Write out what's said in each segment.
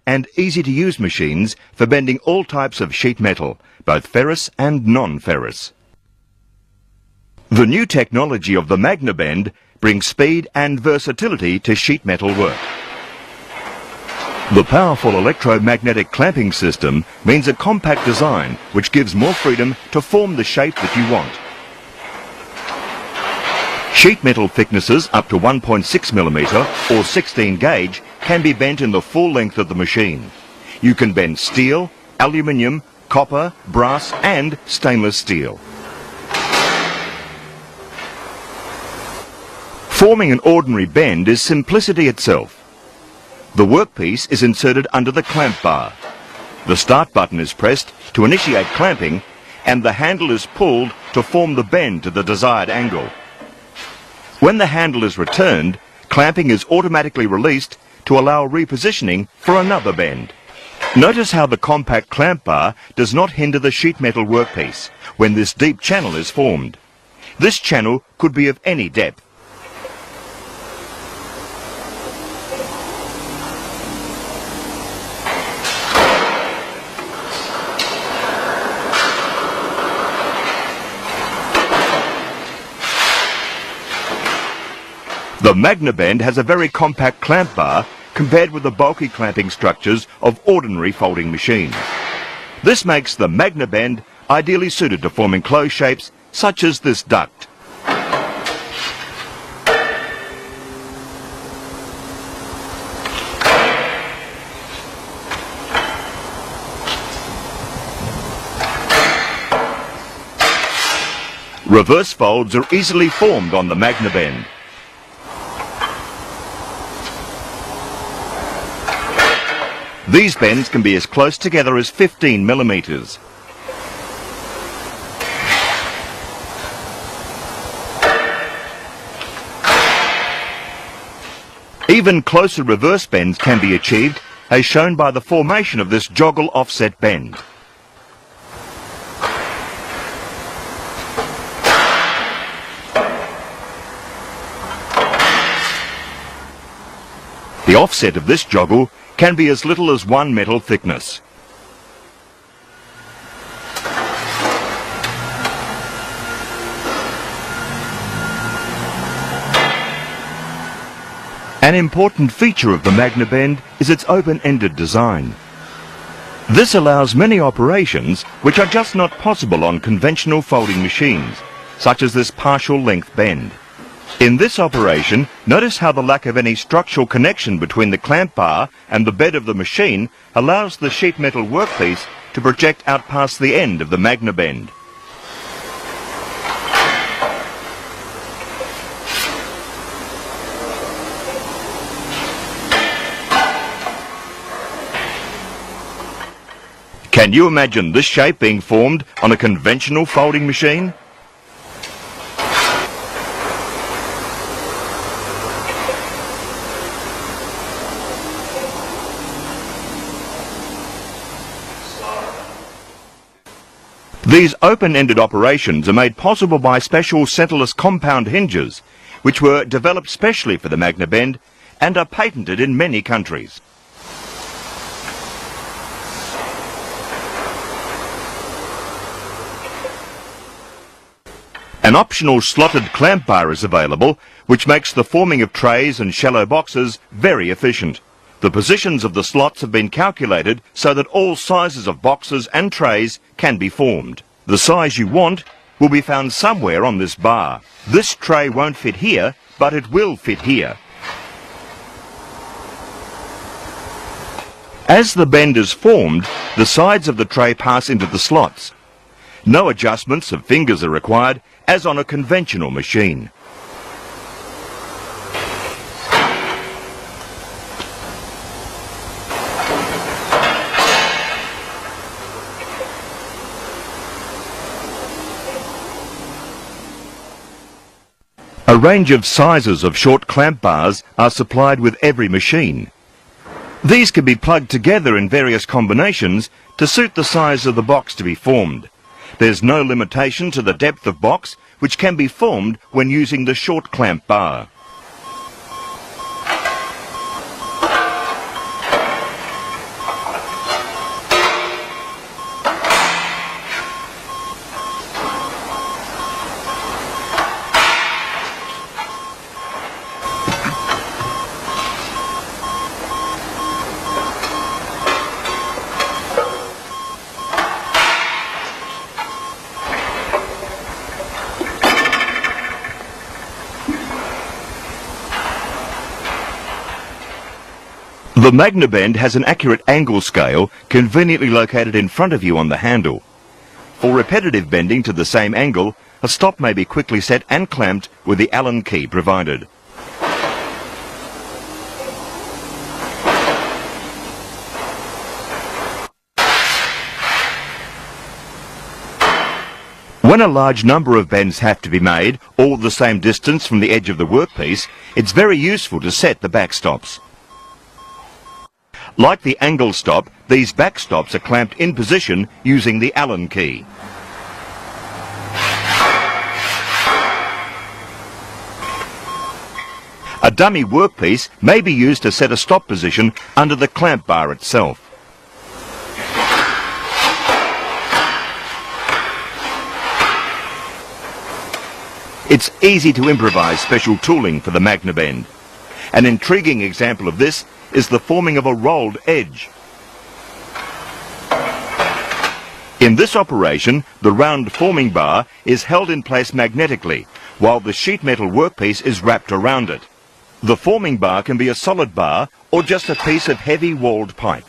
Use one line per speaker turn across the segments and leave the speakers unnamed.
and easy-to-use machines for bending all types of sheet metal, both ferrous and non-ferrous. The new technology of the MagnaBend brings speed and versatility to sheet metal work. The powerful electromagnetic clamping system means a compact design which gives more freedom to form the shape that you want. Sheet metal thicknesses up to 1.6mm or 16 gauge can be bent in the full length of the machine. You can bend steel, aluminium, copper, brass and stainless steel. Forming an ordinary bend is simplicity itself. The workpiece is inserted under the clamp bar. The start button is pressed to initiate clamping and the handle is pulled to form the bend to the desired angle. When the handle is returned, clamping is automatically released to allow repositioning for another bend. Notice how the compact clamp bar does not hinder the sheet metal workpiece when this deep channel is formed. This channel could be of any depth. The MagnaBend has a very compact clamp bar compared with the bulky clamping structures of ordinary folding machines. This makes the MagnaBend ideally suited to forming closed shapes such as this duct. Reverse folds are easily formed on the MagnaBend. These bends can be as close together as 15mm. Even closer reverse bends can be achieved, as shown by the formation of this joggle offset bend. The offset of this joggle can be as little as 1 metal thickness. An important feature of the MagnaBend is its open-ended design. This allows many operations which are just not possible on conventional folding machines, such as this partial length bend. In this operation, notice how the lack of any structural connection between the clamp bar and the bed of the machine allows the sheet metal workpiece to project out past the end of the MagnaBend. Can you imagine this shape being formed on a conventional folding machine? These open-ended operations are made possible by special centerless compound hinges, which were developed specially for the MagnaBend and are patented in many countries. An optional slotted clamp bar is available, which makes the forming of trays and shallow boxes very efficient. The positions of the slots have been calculated so that all sizes of boxes and trays can be formed. The size you want will be found somewhere on this bar. This tray won't fit here, but it will fit here. As the bend is formed, the sides of the tray pass into the slots. No adjustments of fingers are required, as on a conventional machine. A range of sizes of short clamp bars are supplied with every machine. These can be plugged together in various combinations to suit the size of the box to be formed. There's no limitation to the depth of box, which can be formed when using the short clamp bar. The MagnaBend has an accurate angle scale conveniently located in front of you on the handle. For repetitive bending to the same angle, a stop may be quickly set and clamped with the Allen key provided. When a large number of bends have to be made, all the same distance from the edge of the workpiece, it's very useful to set the backstops. Like the angle stop, these backstops are clamped in position using the Allen key. A dummy workpiece may be used to set a stop position under the clamp bar itself. It's easy to improvise special tooling for the MagnaBend. An intriguing example of this is the forming of a rolled edge. In this operation, the round forming bar is held in place magnetically, while the sheet metal workpiece is wrapped around it. The forming bar can be a solid bar or just a piece of heavy walled pipe.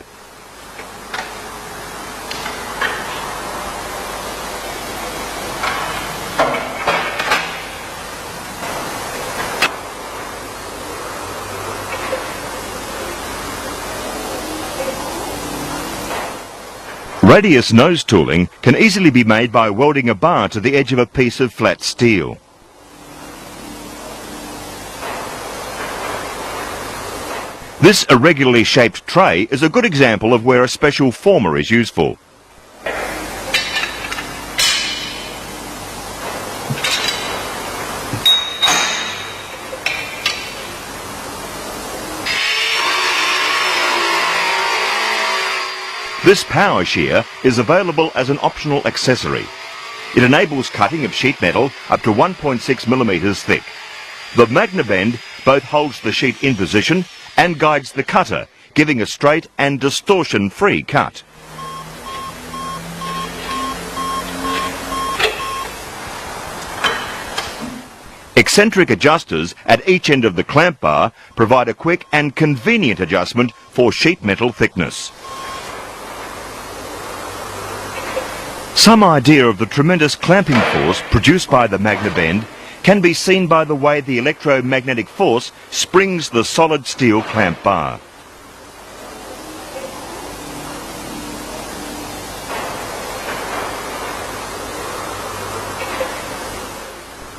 Radius nose tooling can easily be made by welding a bar to the edge of a piece of flat steel. This irregularly shaped tray is a good example of where a special former is useful. This power shear is available as an optional accessory. It enables cutting of sheet metal up to 1.6 millimeters thick. The MagnaBend both holds the sheet in position and guides the cutter, giving a straight and distortion-free cut. Eccentric adjusters at each end of the clamp bar provide a quick and convenient adjustment for sheet metal thickness. Some idea of the tremendous clamping force produced by the MagnaBend can be seen by the way the electromagnetic force springs the solid steel clamp bar.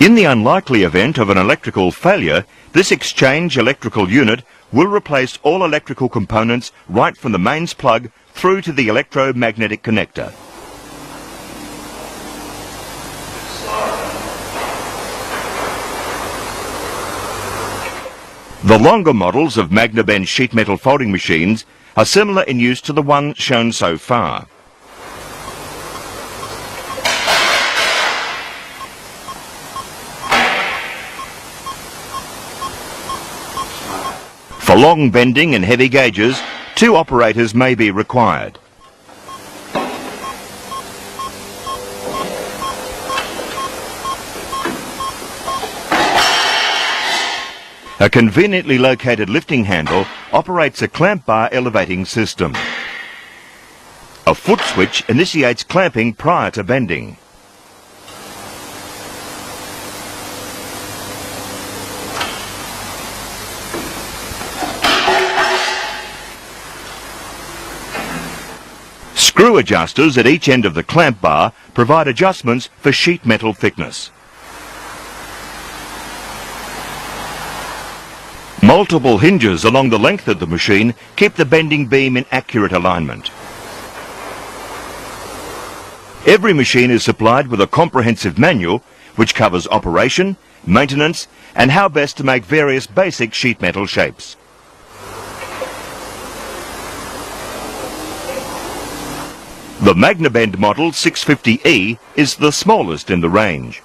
In the unlikely event of an electrical failure, this exchange electrical unit will replace all electrical components right from the mains plug through to the electromagnetic connector. The longer models of MagnaBend sheet metal folding machines are similar in use to the one shown so far. For long bending and heavy gauges, 2 operators may be required. A conveniently located lifting handle operates a clamp bar elevating system. A foot switch initiates clamping prior to bending. Screw adjusters at each end of the clamp bar provide adjustments for sheet metal thickness. Multiple hinges along the length of the machine keep the bending beam in accurate alignment. Every machine is supplied with a comprehensive manual which covers operation, maintenance, and how best to make various basic sheet metal shapes. The MagnaBend model 650E is the smallest in the range.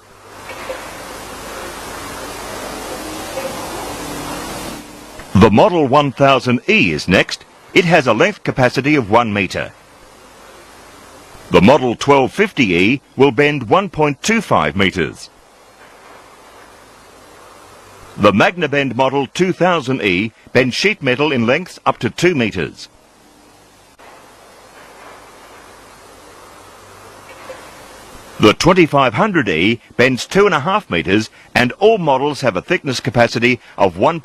The model 1000E is next. It has a length capacity of 1 metre. The model 1250E will bend 1.25 metres. The MagnaBend model 2000E bends sheet metal in lengths up to 2 metres. The 2500E bends 2.5 metres, and all models have a thickness capacity of 1.6